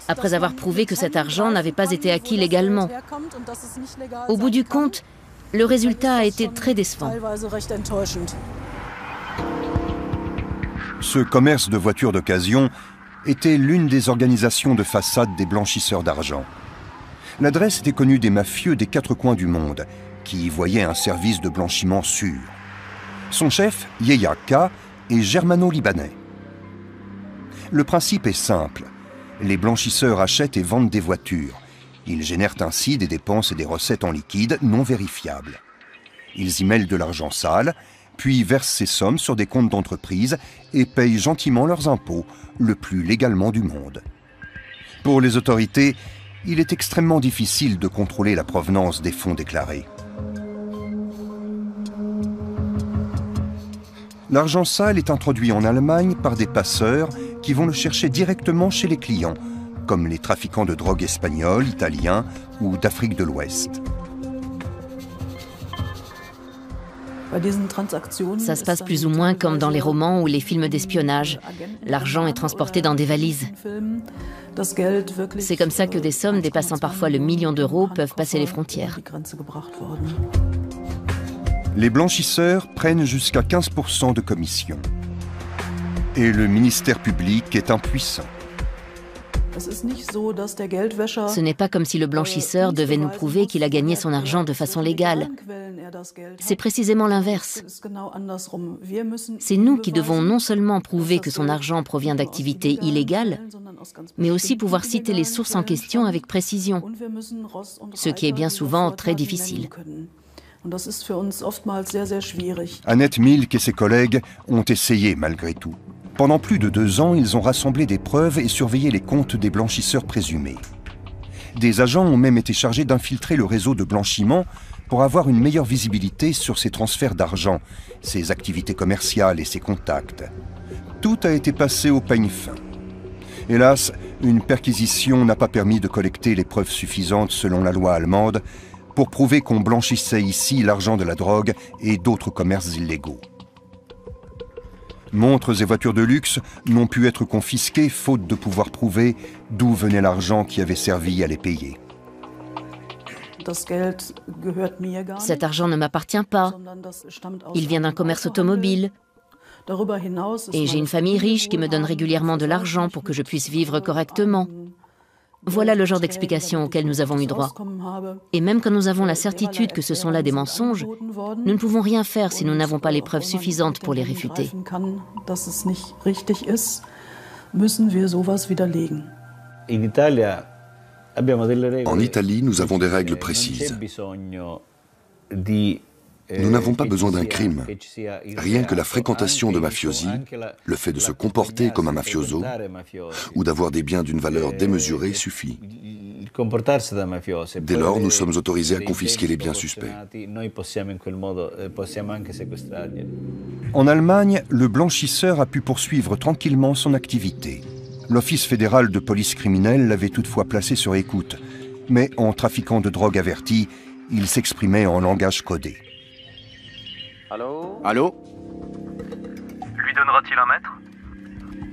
Speaker 12: après avoir prouvé que cet argent n'avait pas été acquis légalement. Au bout du compte, le résultat a été très décevant.
Speaker 1: Ce commerce de voitures d'occasion était l'une des organisations de façade des blanchisseurs d'argent. L'adresse était connue des mafieux des 4 coins du monde, qui y voyaient un service de blanchiment sûr. Son chef, Yehia K, est germano-libanais. Le principe est simple. Les blanchisseurs achètent et vendent des voitures. Ils génèrent ainsi des dépenses et des recettes en liquide non vérifiables. Ils y mêlent de l'argent sale, puis versent ces sommes sur des comptes d'entreprise et payent gentiment leurs impôts, le plus légalement du monde. Pour les autorités, il est extrêmement difficile de contrôler la provenance des fonds déclarés. L'argent sale est introduit en Allemagne par des passeurs qui vont le chercher directement chez les clients, comme les trafiquants de drogue espagnols, italiens ou d'Afrique de l'Ouest.
Speaker 12: Ça se passe plus ou moins comme dans les romans ou les films d'espionnage. L'argent est transporté dans des valises. C'est comme ça que des sommes dépassant parfois le million d'euros peuvent passer les frontières.
Speaker 1: Les blanchisseurs prennent jusqu'à 15% de commission. Et le ministère public est impuissant.
Speaker 12: Ce n'est pas comme si le blanchisseur devait nous prouver qu'il a gagné son argent de façon légale. C'est précisément l'inverse. C'est nous qui devons non seulement prouver que son argent provient d'activités illégales, mais aussi pouvoir citer les sources en question avec précision, ce qui est bien souvent très difficile.
Speaker 1: Annette Milk et ses collègues ont essayé malgré tout. Pendant plus de 2 ans, ils ont rassemblé des preuves et surveillé les comptes des blanchisseurs présumés. Des agents ont même été chargés d'infiltrer le réseau de blanchiment pour avoir une meilleure visibilité sur ses transferts d'argent, ses activités commerciales et ses contacts. Tout a été passé au peigne fin. Hélas, une perquisition n'a pas permis de collecter les preuves suffisantes selon la loi allemande pour prouver qu'on blanchissait ici l'argent de la drogue et d'autres commerces illégaux. Montres et voitures de luxe n'ont pu être confisquées faute de pouvoir prouver d'où venait l'argent qui avait servi à les payer.
Speaker 12: Cet argent ne m'appartient pas. Il vient d'un commerce automobile. Et j'ai une famille riche qui me donne régulièrement de l'argent pour que je puisse vivre correctement. Voilà le genre d'explications auxquelles nous avons eu droit. Et même quand nous avons la certitude que ce sont là des mensonges, nous ne pouvons rien faire si nous n'avons pas les preuves suffisantes pour les réfuter.
Speaker 3: En Italie, nous avons des règles précises. Nous n'avons pas besoin d'un crime. Rien que la fréquentation de mafiosi, le fait de se comporter comme un mafioso ou d'avoir des biens d'une valeur démesurée suffit. Dès lors, nous sommes autorisés à confisquer les biens suspects.
Speaker 1: En Allemagne, le blanchisseur a pu poursuivre tranquillement son activité. L'Office fédéral de police criminelle l'avait toutefois placé sur écoute, mais en trafiquant de drogue averti, il s'exprimait en langage codé.
Speaker 5: Allô?
Speaker 13: Lui donnera-t-il 1 mètre?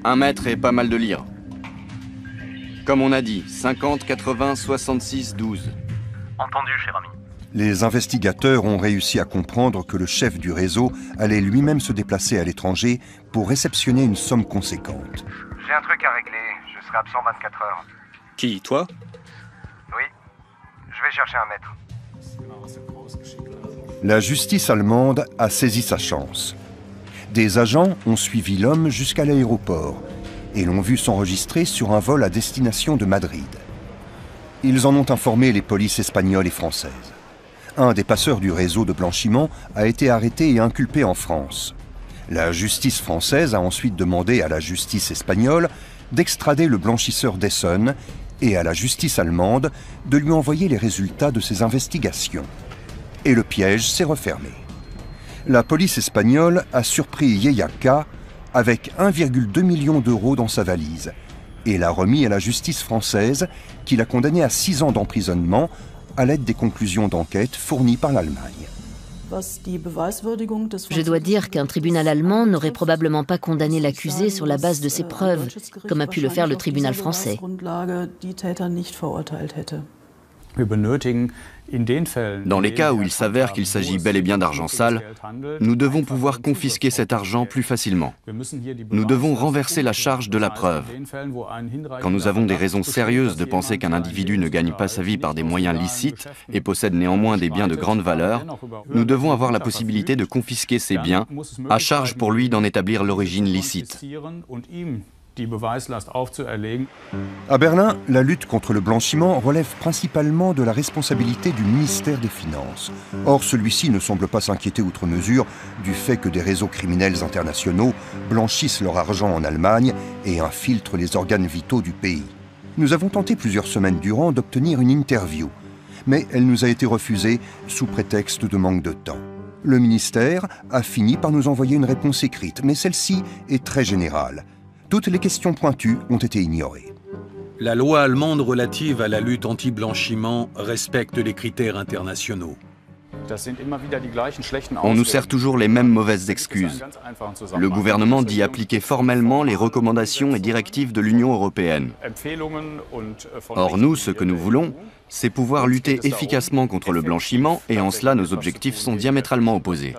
Speaker 5: 1 mètre et pas mal de lire. Comme on a dit, 50, 80, 66, 12.
Speaker 13: Entendu, cher ami.
Speaker 1: Les investigateurs ont réussi à comprendre que le chef du réseau allait lui-même se déplacer à l'étranger pour réceptionner une somme conséquente.
Speaker 13: J'ai un truc à régler, je serai absent 24 heures.
Speaker 9: Qui, toi?
Speaker 13: Oui, je vais chercher 1 mètre.
Speaker 1: La justice allemande a saisi sa chance. Des agents ont suivi l'homme jusqu'à l'aéroport et l'ont vu s'enregistrer sur un vol à destination de Madrid. Ils en ont informé les polices espagnoles et françaises. Un des passeurs du réseau de blanchiment a été arrêté et inculpé en France. La justice française a ensuite demandé à la justice espagnole d'extrader le blanchisseur d'Essen et à la justice allemande de lui envoyer les résultats de ses investigations. Et le piège s'est refermé. La police espagnole a surpris Yehia K. avec 1,2 million d'euros dans sa valise et l'a remis à la justice française qui l'a condamné à 6 ans d'emprisonnement à l'aide des conclusions d'enquête fournies par l'Allemagne.
Speaker 12: Je dois dire qu'un tribunal allemand n'aurait probablement pas condamné l'accusé sur la base de ses preuves, comme a pu le faire le tribunal français.
Speaker 5: Dans les cas où il s'avère qu'il s'agit bel et bien d'argent sale, nous devons pouvoir confisquer cet argent plus facilement. Nous devons renverser la charge de la preuve. Quand nous avons des raisons sérieuses de penser qu'un individu ne gagne pas sa vie par des moyens licites et possède néanmoins des biens de grande valeur, nous devons avoir la possibilité de confisquer ces biens, à charge pour lui d'en établir l'origine licite.
Speaker 1: À Berlin, la lutte contre le blanchiment relève principalement de la responsabilité du ministère des Finances. Or, celui-ci ne semble pas s'inquiéter outre mesure du fait que des réseaux criminels internationaux blanchissent leur argent en Allemagne et infiltrent les organes vitaux du pays. Nous avons tenté plusieurs semaines durant d'obtenir une interview, mais elle nous a été refusée sous prétexte de manque de temps. Le ministère a fini par nous envoyer une réponse écrite, mais celle-ci est très générale. Toutes les questions pointues ont été ignorées.
Speaker 8: La loi allemande relative à la lutte anti-blanchiment respecte les critères internationaux.
Speaker 5: On nous sert toujours les mêmes mauvaises excuses. Le gouvernement dit appliquer formellement les recommandations et directives de l'Union européenne. Or, nous, ce que nous voulons, c'est pouvoir lutter efficacement contre le blanchiment et en cela, nos objectifs sont diamétralement opposés.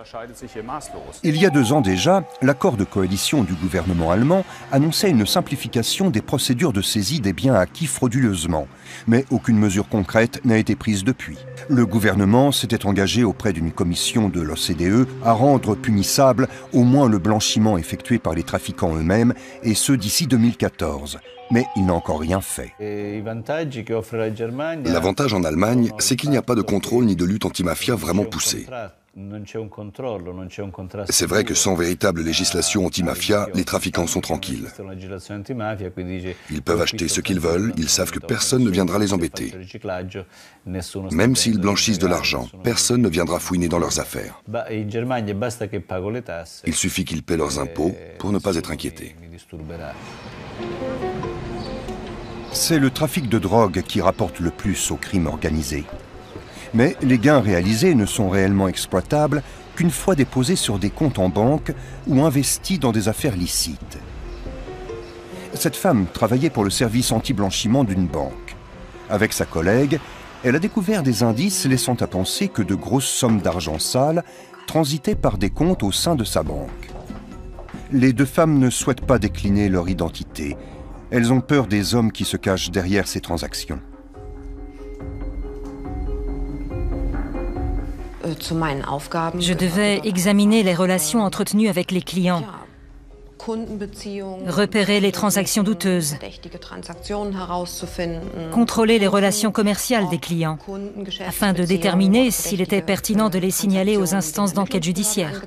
Speaker 1: Il y a 2 ans déjà, l'accord de coalition du gouvernement allemand annonçait une simplification des procédures de saisie des biens acquis frauduleusement. Mais aucune mesure concrète n'a été prise depuis. Le gouvernement s'était engagé auprès d'une commission de l'OCDE à rendre punissable au moins le blanchiment effectué par les trafiquants eux-mêmes, et ce d'ici 2014. Mais il n'a encore rien fait.
Speaker 3: L'avantage en Allemagne, c'est qu'il n'y a pas de contrôle ni de lutte anti-mafia vraiment poussée. C'est vrai que sans véritable législation anti-mafia, les trafiquants sont tranquilles. Ils peuvent acheter ce qu'ils veulent, ils savent que personne ne viendra les embêter. Même s'ils blanchissent de l'argent, personne ne viendra fouiner dans leurs affaires. Il suffit qu'ils paient leurs impôts pour ne pas être inquiétés.
Speaker 1: C'est le trafic de drogue qui rapporte le plus au crime organisé. Mais les gains réalisés ne sont réellement exploitables qu'une fois déposés sur des comptes en banque ou investis dans des affaires licites. Cette femme travaillait pour le service anti-blanchiment d'une banque. Avec sa collègue, elle a découvert des indices laissant à penser que de grosses sommes d'argent sale transitaient par des comptes au sein de sa banque. Les 2 femmes ne souhaitent pas décliner leur identité. Elles ont peur des hommes qui se cachent derrière ces transactions.
Speaker 7: Je devais examiner les relations entretenues avec les clients, repérer les transactions douteuses, contrôler les relations commerciales des clients, afin de déterminer s'il était pertinent de les signaler aux instances d'enquête judiciaire.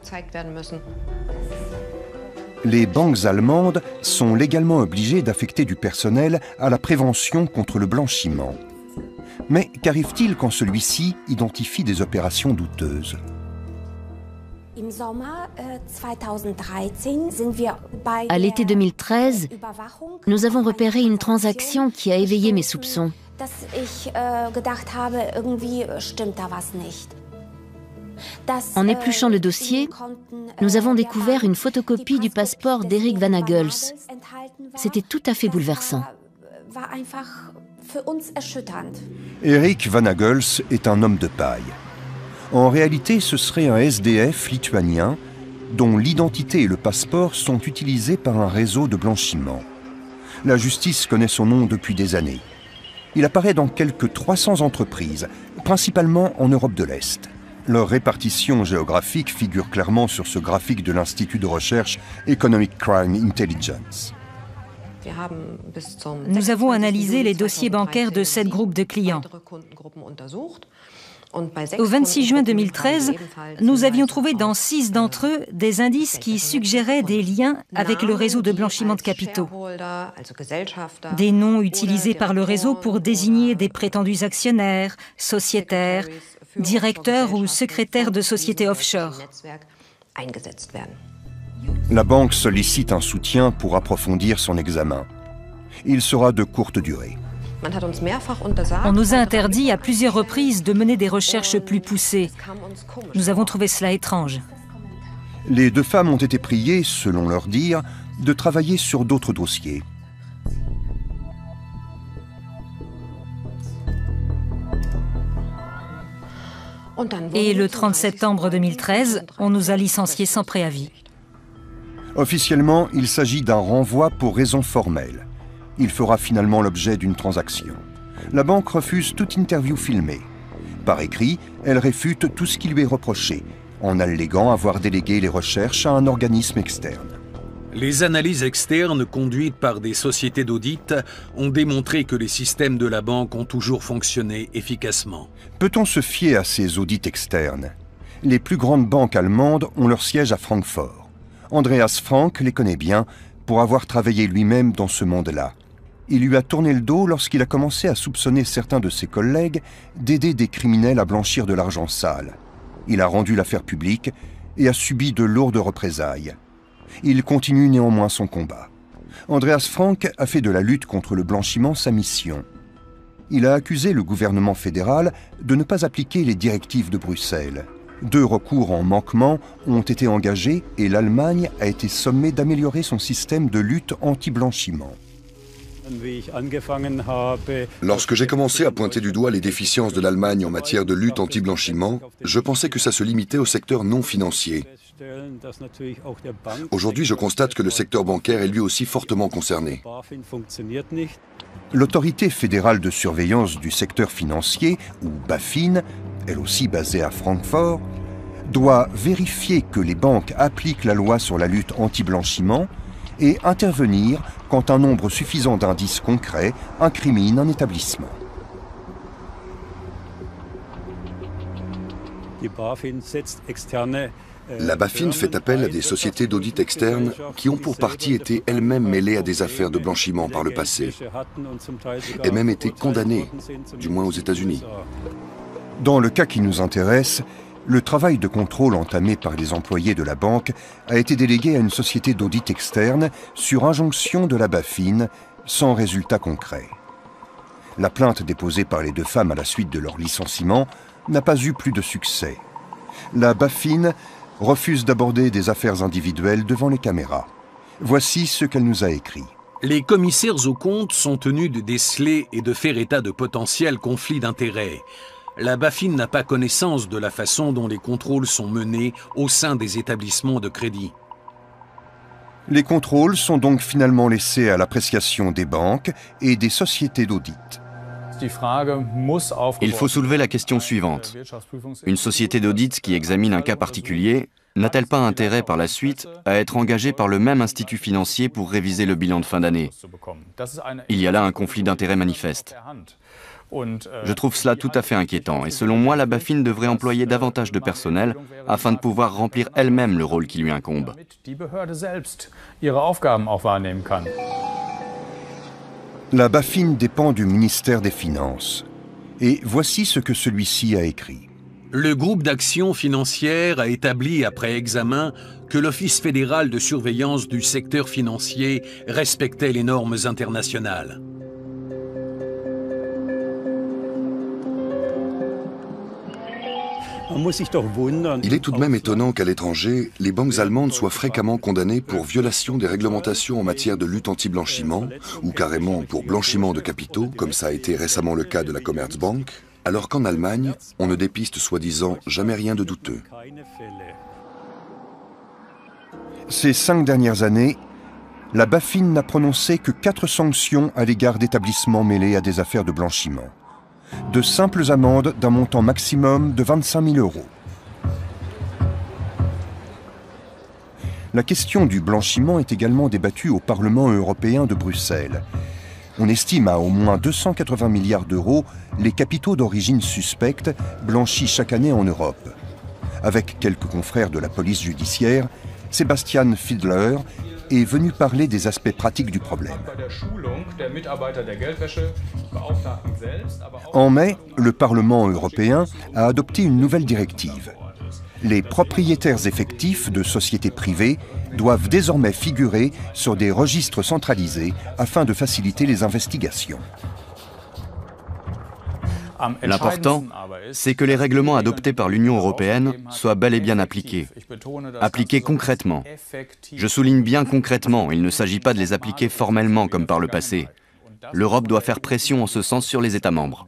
Speaker 1: Les banques allemandes sont légalement obligées d'affecter du personnel à la prévention contre le blanchiment. Mais qu'arrive-t-il quand celui-ci identifie des opérations douteuses?
Speaker 12: À l'été 2013, nous avons repéré une transaction qui a éveillé mes soupçons. En épluchant le dossier, nous avons découvert une photocopie du passeport d'Eric Van Agels. C'était tout à fait bouleversant.
Speaker 1: Eric Van Agels est un homme de paille. En réalité, ce serait un SDF lituanien dont l'identité et le passeport sont utilisés par un réseau de blanchiment. La justice connaît son nom depuis des années. Il apparaît dans quelques 300 entreprises, principalement en Europe de l'Est. Leur répartition géographique figure clairement sur ce graphique de l'Institut de recherche Economic Crime Intelligence.
Speaker 7: Nous avons analysé les dossiers bancaires de 7 groupes de clients. Au 26 juin 2013, nous avions trouvé dans 6 d'entre eux des indices qui suggéraient des liens avec le réseau de blanchiment de capitaux. Des noms utilisés par le réseau pour désigner des prétendus actionnaires, sociétaires, directeurs ou secrétaires de sociétés offshore.
Speaker 1: La banque sollicite un soutien pour approfondir son examen. Il sera de courte durée.
Speaker 7: On nous a interdit à plusieurs reprises de mener des recherches plus poussées. Nous avons trouvé cela étrange.
Speaker 1: Les 2 femmes ont été priées, selon leur dire, de travailler sur d'autres dossiers.
Speaker 7: Et le 30 septembre 2013, on nous a licenciés sans préavis.
Speaker 1: Officiellement, il s'agit d'un renvoi pour raison formelle. Il fera finalement l'objet d'une transaction. La banque refuse toute interview filmée. Par écrit, elle réfute tout ce qui lui est reproché, en alléguant avoir délégué les recherches à un organisme externe.
Speaker 8: Les analyses externes conduites par des sociétés d'audit ont démontré que les systèmes de la banque ont toujours fonctionné efficacement.
Speaker 1: Peut-on se fier à ces audits externes? Les plus grandes banques allemandes ont leur siège à Francfort. Andreas Frank les connaît bien pour avoir travaillé lui-même dans ce monde-là. Il lui a tourné le dos lorsqu'il a commencé à soupçonner certains de ses collègues d'aider des criminels à blanchir de l'argent sale. Il a rendu l'affaire publique et a subi de lourdes représailles. Il continue néanmoins son combat. Andreas Frank a fait de la lutte contre le blanchiment sa mission. Il a accusé le gouvernement fédéral de ne pas appliquer les directives de Bruxelles. 2 recours en manquement ont été engagés et l'Allemagne a été sommée d'améliorer son système de lutte anti-blanchiment.
Speaker 3: Lorsque j'ai commencé à pointer du doigt les déficiences de l'Allemagne en matière de lutte anti-blanchiment, je pensais que ça se limitait au secteur non financier. Aujourd'hui, je constate que le secteur bancaire est lui aussi fortement concerné.
Speaker 1: L'autorité fédérale de surveillance du secteur financier, ou BaFin, elle aussi basée à Francfort, doit vérifier que les banques appliquent la loi sur la lutte anti-blanchiment et intervenir quand un nombre suffisant d'indices concrets incrimine un établissement.
Speaker 3: La BaFin fait appel à des sociétés d'audit externes qui ont pour partie été elles-mêmes mêlées à des affaires de blanchiment par le passé et même été condamnées, du moins aux États-Unis.
Speaker 1: Dans le cas qui nous intéresse, le travail de contrôle entamé par les employés de la banque a été délégué à une société d'audit externe sur injonction de la BaFin, sans résultat concret. La plainte déposée par les 2 femmes à la suite de leur licenciement n'a pas eu plus de succès. La BaFin refuse d'aborder des affaires individuelles devant les caméras. Voici ce qu'elle nous a écrit.
Speaker 8: Les commissaires aux comptes sont tenus de déceler et de faire état de potentiels conflits d'intérêts. La BaFin n'a pas connaissance de la façon dont les contrôles sont menés au sein des établissements de crédit.
Speaker 1: Les contrôles sont donc finalement laissés à l'appréciation des banques et des sociétés d'audit.
Speaker 5: Il faut soulever la question suivante. Une société d'audit qui examine un cas particulier n'a-t-elle pas intérêt par la suite à être engagée par le même institut financier pour réviser le bilan de fin d'année? Il y a là un conflit d'intérêts manifeste. Je trouve cela tout à fait inquiétant et selon moi, la BaFin devrait employer davantage de personnel afin de pouvoir remplir elle-même le rôle qui lui incombe.
Speaker 1: La BaFin dépend du ministère des Finances. Et voici ce que celui-ci a écrit.
Speaker 8: Le groupe d'action financière a établi après examen que l'Office fédéral de surveillance du secteur financier respectait les normes internationales.
Speaker 3: Il est tout de même étonnant qu'à l'étranger, les banques allemandes soient fréquemment condamnées pour violation des réglementations en matière de lutte anti-blanchiment ou carrément pour blanchiment de capitaux, comme ça a été récemment le cas de la Commerzbank, alors qu'en Allemagne, on ne dépiste soi-disant jamais rien de douteux.
Speaker 1: Ces 5 dernières années, la BaFin n'a prononcé que 4 sanctions à l'égard d'établissements mêlés à des affaires de blanchiment. De simples amendes d'un montant maximum de 25 000 €. La question du blanchiment est également débattue au Parlement européen de Bruxelles. On estime à au moins 280 milliards d'euros les capitaux d'origine suspecte blanchis chaque année en Europe. Avec quelques confrères de la police judiciaire, Sebastian Fiedler est venu parler des aspects pratiques du problème. En mai, le Parlement européen a adopté une nouvelle directive. Les propriétaires effectifs de sociétés privées doivent désormais figurer sur des registres centralisés afin de faciliter les investigations.
Speaker 5: L'important, c'est que les règlements adoptés par l'Union européenne soient bel et bien appliqués. Appliqués concrètement. Je souligne bien concrètement, il ne s'agit pas de les appliquer formellement comme par le passé. L'Europe doit faire pression en ce sens sur les États membres.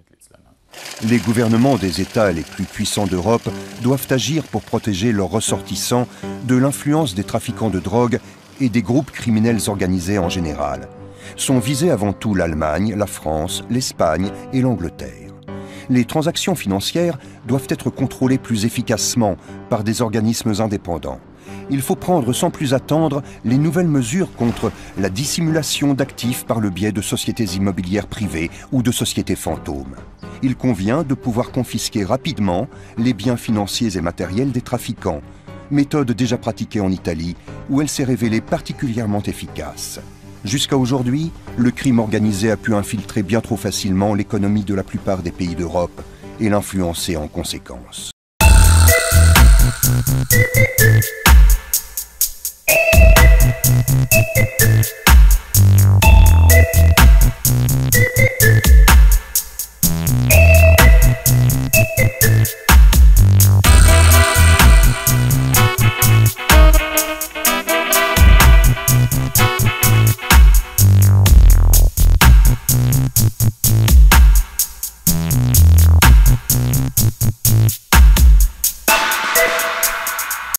Speaker 1: Les gouvernements des États les plus puissants d'Europe doivent agir pour protéger leurs ressortissants de l'influence des trafiquants de drogue et des groupes criminels organisés en général. Sont visés avant tout l'Allemagne, la France, l'Espagne et l'Angleterre. Les transactions financières doivent être contrôlées plus efficacement par des organismes indépendants. Il faut prendre sans plus attendre les nouvelles mesures contre la dissimulation d'actifs par le biais de sociétés immobilières privées ou de sociétés fantômes. Il convient de pouvoir confisquer rapidement les biens financiers et matériels des trafiquants, méthode déjà pratiquée en Italie où elle s'est révélée particulièrement efficace. Jusqu'à aujourd'hui, le crime organisé a pu infiltrer bien trop facilement l'économie de la plupart des pays d'Europe et l'influencer en conséquence.